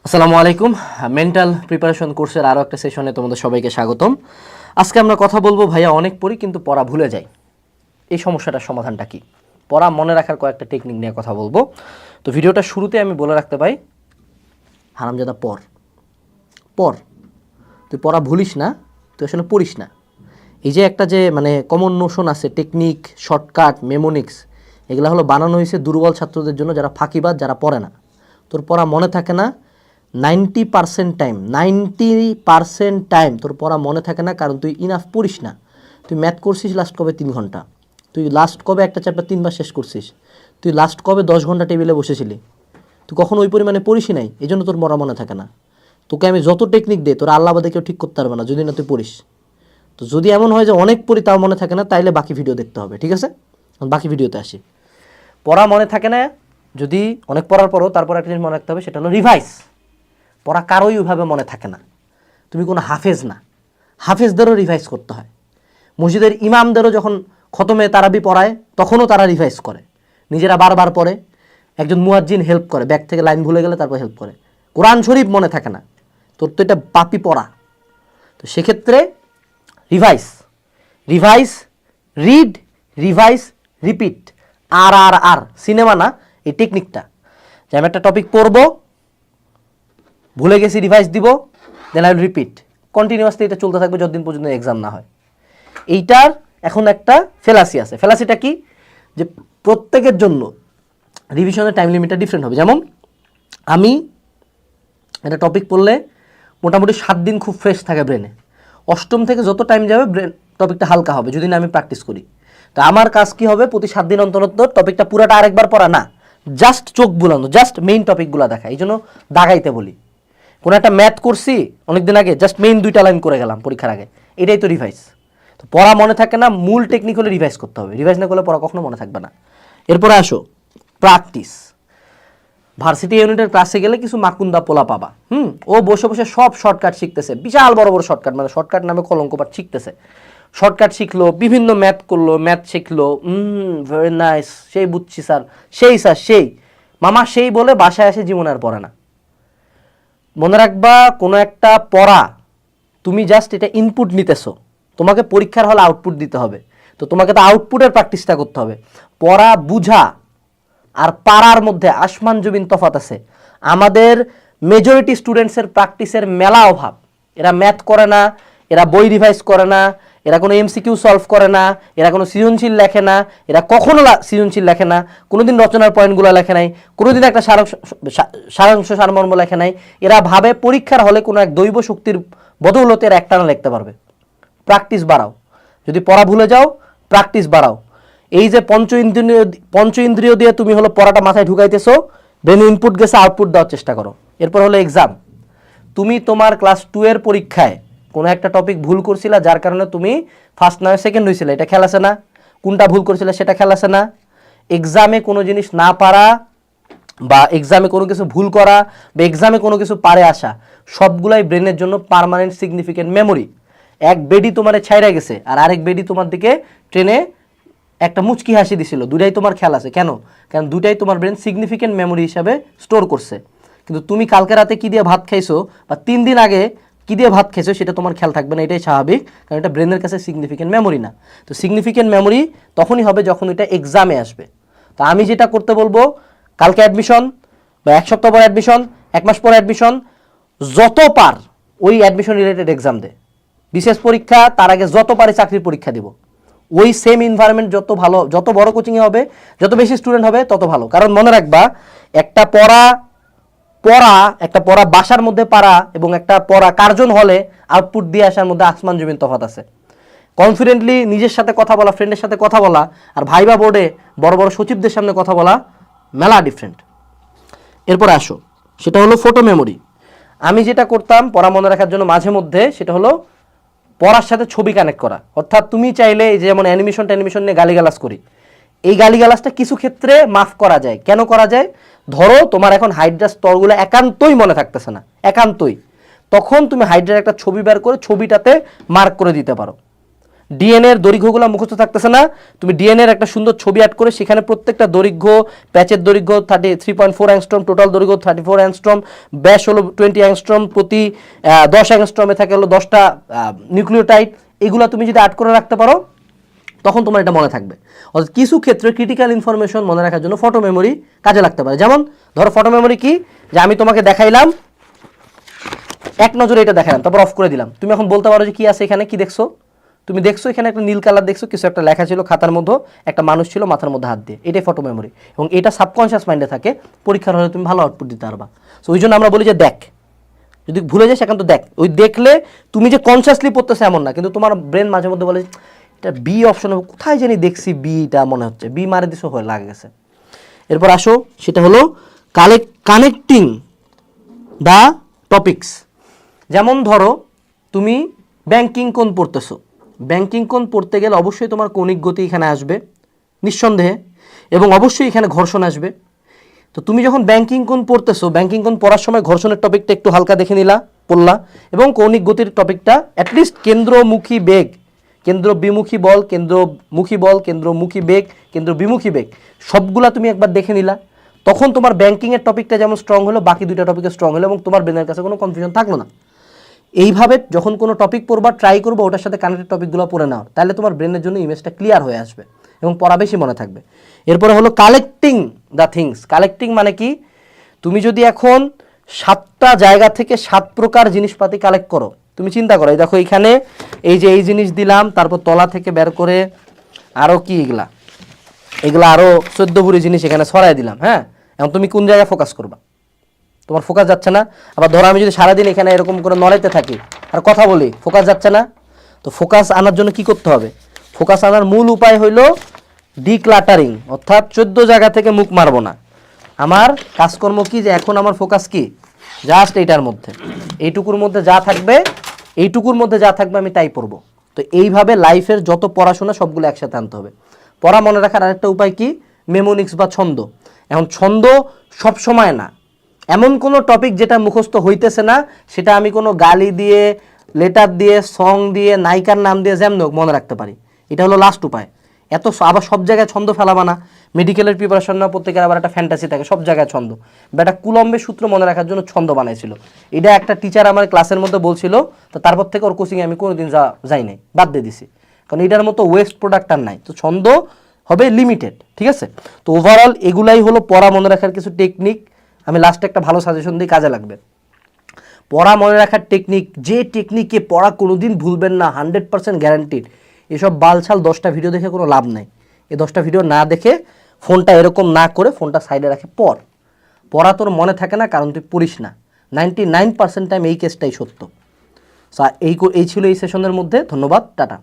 আসসালামু আলাইকুম। Mental preparation কোর্সের আরও একটা সেশনে তোমাদের সবাইকে স্বাগতম। আজকে আমরা কথা বলবো ভাইয়া অনেক পড়ি কিন্তু পড়া ভুলে যাই, এই সমস্যাটার সমাধানটা কি, পড়া মনে রাখার কয়েকটা টেকনিক নিয়ে কথা বলবো। তো ভিডিওটা শুরুতে আমি বলে রাখতে পাই, হারামজাদা পড় পড়, তুই পড়া ভুলিস না, তুই আসলে পড়িস না। এই যে একটা যে কমন নোশন আছে, টেকনিক, শর্টকাট, মেমোনিক্স, এগুলো হলো বানানো হয়েছে দুর্বল ছাত্রদের জন্য, যারা ফাঁকিবাজ, যারা পড়ে না। তোর পড়া মনে থাকে না 90% টাইম তোর পড়া মনে থাকে না, কারণ তুই ইনাফ পড়িস না। তুই ম্যাথ করছিস লাস্ট কবে 3 ঘন্টা, তুই লাস্ট কবে একটা চ্যাপ্টার 3 বার শেষ করছিস, তুই লাস্ট কবে 10 ঘন্টা টেবিলে বসেছিলি, তুই কখনো ওই পরিমাণে পড়িসই নাই, এই জন্য তোর পড়া মনে থাকে না। তোকে আমি যত টেকনিক দিই, তোর আল্লাহ বাদে কেউ ঠিক করতে পারবে না যদি না তুই পড়িস। তো যদি এমন হয় যে অনেক পড়ি তাও মনে থাকে না, তাইলে বাকি ভিডিও দেখতে হবে, ঠিক আছে? বাকি ভিডিওতে আসি। পড়া মনে থাকে না যদি অনেক পড়ার পরও, তারপর একটা জিনিস মনে রাখতে হবে, সেটা হলো রিভাইস। পড়া কারোই ওইভাবে মনে থাকে না, তুমি কোনো হাফেজ না, হাফেজদেরও রিভাইজ করতে হয়। মসজিদের ইমামদেরও যখন খতমে তারাবি পড়ায় তখনও তারা রিভাইজ করে, নিজেরা বারবার পড়ে। একজন মুয়াজ্জিন হেল্প করে, ব্যাগ থেকে লাইন ভুলে গেলে তারপর হেল্প করে। কোরআন শরীফ মনে থাকে না, তোর তো এটা পাপি পড়া। তো সেক্ষেত্রে revise, revise, read, revise, repeat. আর আর আর সিনেমা না, এই টেকনিকটা যে আমি একটা টপিক পড়বো, ভুলে গেছি, রিভাইস দিব, then I will repeat. Continuously এটা চলতে থাকবে যতদিন পর্যন্ত এক্সাম না হয়। এইটার এখন একটা ফেলাসি আছে। ফেলাসিটা কি? যে প্রত্যেকের জন্য রিভিশনের টাইম লিমিটটা ডিফারেন্ট হবে। যেমন আমি একটা টপিক পড়লে মোটামুটি 7 দিন খুব ফ্রেশ থাকে ব্রেনে, অষ্টম থেকে যত টাইম যাবে টপিকটা হালকা হবে যদি না আমি প্র্যাকটিস করি। তা আমার কাজ কি হবে, প্রতি 7 দিন অন্তর অন্তর টপিকটা পুরাটা আরেকবার পড়া না, জাস্ট চোখ বুলানো, জাস্ট মেইন টপিকগুলো দেখা। এই জন্য দাগাইতে বলি। কোনো একটা ম্যাথ করছি অনেকদিন আগে, জাস্ট মেইন 2টা লাইন করে গেলাম পরীক্ষার আগে, এটাই তো রিভাইস। তো পড়া মনে থাকে না, মূল টেকনিক হলে রিভাইস করতে হবে। রিভাইস না করলে পড়া কখনো মনে থাকবে না। এরপরে আসো প্র্যাকটিস। ভার্সিটি ইউনিটের ক্লাসে গেলে কিছু মাকুন্দা পোলা পাবা, ও বসে বসে সব শর্টকাট শিখতেছে, বিশাল বড় বড় শর্টকাট, শর্টকাট নামে কলঙ্কপাট শিখতেছে। শর্টকাট শিখলো, বিভিন্ন ম্যাথ করলো, ম্যাথ শিখলো, ভেরি নাইস, সেই বুঝছি স্যার, সেই স্যার, সেই মামা, সেই বলে বাসায় আসে জীবন আর পড়ে না। মনে রাখবা, কোনো একটা পড়া তুমি জাস্ট এটা ইনপুট নিতেছো, তোমাকে পরীক্ষার হলে আউটপুট দিতে হবে। তো তোমাকে তো আউটপুটের প্র্যাকটিসটা করতে হবে। পড়া বুঝা আর পারার মধ্যে আসমান জমিন তফাৎ আছে। আমাদের মেজরিটি স্টুডেন্টসের প্র্যাকটিসের মেলা অভাব। এরা ম্যাথ করে না, এরা বই রিভাইজ করে না, এরা কোনো এমসিকিউ সলভ করে না, এরা কোনো সৃজনশীল লেখে না, এরা কখনো সৃজনশীল লেখে না, কোনোদিন রচনার পয়েন্টগুলো লেখে নাই, কোনোদিন একটা সারাংশ সারমর্ম লেখে নাই। এরা ভাবে পরীক্ষার হলে কোনো এক দৈব শক্তির বদৌলতে এরা একটানা লিখতে পারবে। প্র্যাকটিস বাড়াও। যদি পড়া ভুলে যাও, প্র্যাকটিস বাড়াও। এই যে পঞ্চ ইন্দ্রিয় দিয়ে তুমি হলো পড়াটা মাথায় ঢুকাইতেছো, ব্রেন ইনপুট গেছে, আউটপুট দেওয়ার চেষ্টা করো। এরপর হলো এক্সাম। তুমি তোমার ক্লাস 2 এর পরীক্ষায় কোনো একটা টপিক ভুল করছিলা, যার কারণে তুমি ফার্স্ট নয় সেকেন্ড হয়েছিল, এটা খেয়াল আছে না? কোনটা ভুল করছিলে সেটা খেয়াল আছে না? এক্সামে কোনো জিনিস না পারা বা এক্সামে কোনো কিছু ভুল করা বা এক্সামে কোনো কিছু পারে আসা, সবগুলাই ব্রেনের জন্য পার্মানেন্ট সিগনিফিকেন্ট মেমোরি। এক বেডি তোমারে ছাইরা গেছে আর আরেক বেডি তোমার দিকে ট্রেনে একটা মুচকি হাসি দিছিল, দুটাই তোমার খেয়াল আছে। কেন? কারণ দুটাই তোমার ব্রেন সিগনিফিকেন্ট মেমোরি হিসাবে স্টোর করছে। কিন্তু তুমি কালকে রাতে কী দিয়ে ভাত খাইছো বা 3 দিন আগে কী দিয়ে ভাত খাইছো সেটা তোমার খেয়াল থাকবে না, এটাই স্বাভাবিক, কারণ এটা ব্রেনের কাছে সিগনিফিকেন্ট মেমোরি না। তো সিগনিফিকেন্ট মেমোরি তখনই হবে যখন এটা এক্সামে আসবে। তো আমি যেটা করতে বলবো, কালকে অ্যাডমিশন বা 1 সপ্তাহ পর অ্যাডমিশন, 1 মাস পর অ্যাডমিশন, যত পার ওই অ্যাডমিশন রিলেটেড এক্সাম দে। বিশেষ পরীক্ষা তার আগে যত পারে চাকরির পরীক্ষা দিব। ওই সেম এনভায়রনমেন্ট যত ভালো, যত বড় কোচিংয়ে হবে, যত বেশি স্টুডেন্ট হবে তত ভালো। কারণ মনে রাখবা, একটা পড়া বাসার মধ্যে পারা এবং একটা পড়া কার্জন হলে আউটপুট দিয়ে আসার মধ্যে আসমান জমিন তফাৎ আছে। কনফিডেন্টলি নিজের সাথে কথা বলা, ফ্রেন্ডের সাথে কথা বলা, আর ভাইবা বোর্ডে বড় বড় সচিবদের সামনে কথা বলা, মেলা ডিফারেন্ট। এরপরে আসো, সেটা হলো ফটো মেমোরি। আমি যেটা করতাম পড়া মনে রাখার জন্য মাঝে মধ্যে, সেটা হলো পড়ার সাথে ছবি কানেক্ট করা। অর্থাৎ তুমি চাইলে এই যে যেমন অ্যানিমেশন নিয়ে গালিগালাজ করি, এই গালিগালাজটা কিছু ক্ষেত্রে মাফ করা যায়। কেন করা যায়? ধরো তোমার এখন হাইড্রার স্তরগুলো একান্তই মনে থাকতেছে না, একান্তই, তখন তুমি হাইড্রার একটা ছবি বের করে ছবিটাতে মার্ক করে দিতে পারো। ডিএনএ এর দৈর্ঘ্যগুলো মুখস্থ থাকতেছে না, তুমি ডিএনএ এর একটা সুন্দর ছবি অ্যাড করে সেখানে প্রত্যেকটা দৈর্ঘ্য, প্যাচের দৈর্ঘ্য 3.4 অ্যাংস্ট্রম, টোটাল দৈর্ঘ্য 34 অ্যাংস্ট্রম, ব্যাস হলো 20 অ্যাংস্ট্রম, প্রতি 10 অ্যাংস্ট্রমে থাকে হলো 10টা নিউক্লিওটাইড, এগুলো তুমি যদি অ্যাড করে রাখতে পারো তখন তোমার এটা মনে থাকবে। অর্থাৎ কিছু ক্ষেত্রে ক্রিটিক্যাল ইনফরমেশন মনে রাখার জন্য ফটো মেমোরি কাজে লাগতে পারে। যেমন ধরো ফটো মেমোরি কি, যে আমি তোমাকে দেখাইলাম, এক নজরে এটা দেখালাম, তারপর অফ করে দিলাম, তুমি এখন বলতে পারো যে কি আছে এখানে, কি দেখছো, তুমি দেখছো এখানে একটা নীল কালার দেখছো, কিছু একটা লেখা ছিল খাতার মধ্যে, একটা মানুষ ছিল মাথার মধ্যে হাত দিয়ে, এটাই ফটো মেমোরি, এবং এটা সাবকনশিয়াস মাইন্ডে থাকে, পরীক্ষার হলে তুমি ভালো আউটপুট দিতে পারবা। সো ওই জন্য আমরা বলি যে দেখ, যদি ভুলে যাস এখন তো দেখ, ওই দেখলে তুমি যে কনসিয়াসলি পড়তেছো এমন না, কিন্তু তোমার ব্রেন মাঝে মধ্যে বলে এটা বি অপশন, কোথায় জানি দেখছি বিটা মনে হচ্ছে, বি মারে দিছো হয়ে লাগে গেছে। এরপর আসো, সেটা হলো কানেক্টিং দ্য টপিকস। যেমন ধরো তুমি ব্যাংকিং কোণ পড়তেছো, ব্যাংকিং কোণ পড়তে গেলে অবশ্যই তোমার কৌণিক গতি এখানে আসবে নিঃসন্দেহে, এবং অবশ্যই এখানে ঘর্ষণ আসবে। তো তুমি যখন ব্যাংকিং কোণ পড়তেছো, ব্যাংকিং কোণ পড়ার সময় ঘর্ষণের টপিকটা একটু হালকা দেখে নিলা, পড়লা, এবং কৌণিক গতির টপিকটা অ্যাটলিস্ট কেন্দ্রমুখী বেগ, কেন্দ্র বিমুখী বল, কেন্দ্রমুখী বল, কেন্দ্রমুখী বেগ, কেন্দ্র বিমুখী বেগ, সবগুলা তুমি একবার দেখে নিলা, তখন তোমার ব্যাংকিংয়ের টপিকটা যেমন স্ট্রং হলো, বাকি দুইটা টপিকে স্ট্রং হলো, এবং তোমার ব্রেনের কাছে কোনো কনফিউশন থাকলো না। এইভাবে যখন কোনো টপিক পড়বা ট্রাই করবো ওটার সাথে কানেক্টেড টপিকগুলো পড়ে নাও, তাহলে তোমার ব্রেনের জন্য ইমেজটা ক্লিয়ার হয়ে আসবে এবং পড়া বেশি মনে থাকবে। এরপরে হলো কালেক্টিং দ্য থিংস। কালেক্টিং মানে কি, তুমি যদি এখন 7টা জায়গা থেকে 7 প্রকার জিনিসপাতি কালেক্ট করো, তুমি চিন্তা করো, এই দেখো এইখানে এই যে এই জিনিস দিলাম, তারপর তলা থেকে বের করে আরও কি এগুলা আরও 14 ভরি জিনিস এখানে ছড়াই দিলাম, হ্যাঁ, এখন তুমি কোন জায়গায় ফোকাস করবা, তোমার ফোকাস যাচ্ছে না। আবার ধরো আমি যদি সারাদিন এখানে এরকম করে নড়াইতে থাকি আর কথা বলি, ফোকাস যাচ্ছে না। তো ফোকাস আনার জন্য কি করতে হবে, ফোকাস আনার মূল উপায় হইল ডিক্লাটারিং, অর্থাৎ 14 জায়গা থেকে মুখ মারবো না। আমার কাজকর্ম কি, যে এখন আমার ফোকাস কি, জাস্ট এইটার মধ্যে, এইটুকুর মধ্যে যা থাকবে, এইটুকুর মধ্যে যা থাকবে আমি তাই পড়বো। তো এইভাবে লাইফের যত পড়াশোনা সবগুলো একসাথে আনতে হবে। পড়া মনে রাখার আরেকটা উপায় কি, মেমোনিক্স বা ছন্দ। এখন ছন্দ সব সময় না, এমন কোনো টপিক যেটা মুখস্থ হইতেছে না, সেটা আমি কোনো গালি দিয়ে, লেটার দিয়ে, সং দিয়ে, নায়িকার নাম দিয়ে যেমন মনে রাখতে পারি, এটা হলো লাস্ট উপায়। এত আবার সব জায়গায় ছন্দ ফেলাবা না, মেডিকেলের প্রিপারেশন না, প্রত্যেকের আবার একটা ফ্যান্টাসি থাকে সব জায়গায় ছন্দ। বেটা কুলম্বের সূত্র মনে রাখার জন্য ছন্দ বানাইছিল, এটা একটা টিচার আমার ক্লাসের মধ্যে বলছিল, তো তারপর থেকে ওর কোচিংয়ে আমি কোনোদিন যাই নাই, বাদ দিয়ে দিছি, কারণ এটার মতো ওয়েস্ট প্রোডাক্ট আর নাই। তো ছন্দ হবে লিমিটেড, ঠিক আছে। তো ওভারঅল এগুলাই হলো পড়া মনে রাখার কিছু টেকনিক। আমি লাস্টে একটা ভালো সাজেশন দিই, কাজে লাগবে। পড়া মনে রাখার টেকনিক, যে টেকনিকে পড়া কোনোদিন ভুলবেন না, 100% গ্যারান্টিড। এসব বালছাল 10টা ভিডিও দেখে কোনো লাভ নাই। এই 10টা ভিডিও না দেখে, ফোনটা এরকম না করে ফোনটা সাইডে রাখে পড়া তোর মনে থাকে না, কারণ তুই পড়িস না। 99% টাইম এই কেসটাই সত্য। এই ছিল এই সেশনের মধ্যে। ধন্যবাদ, টাটা।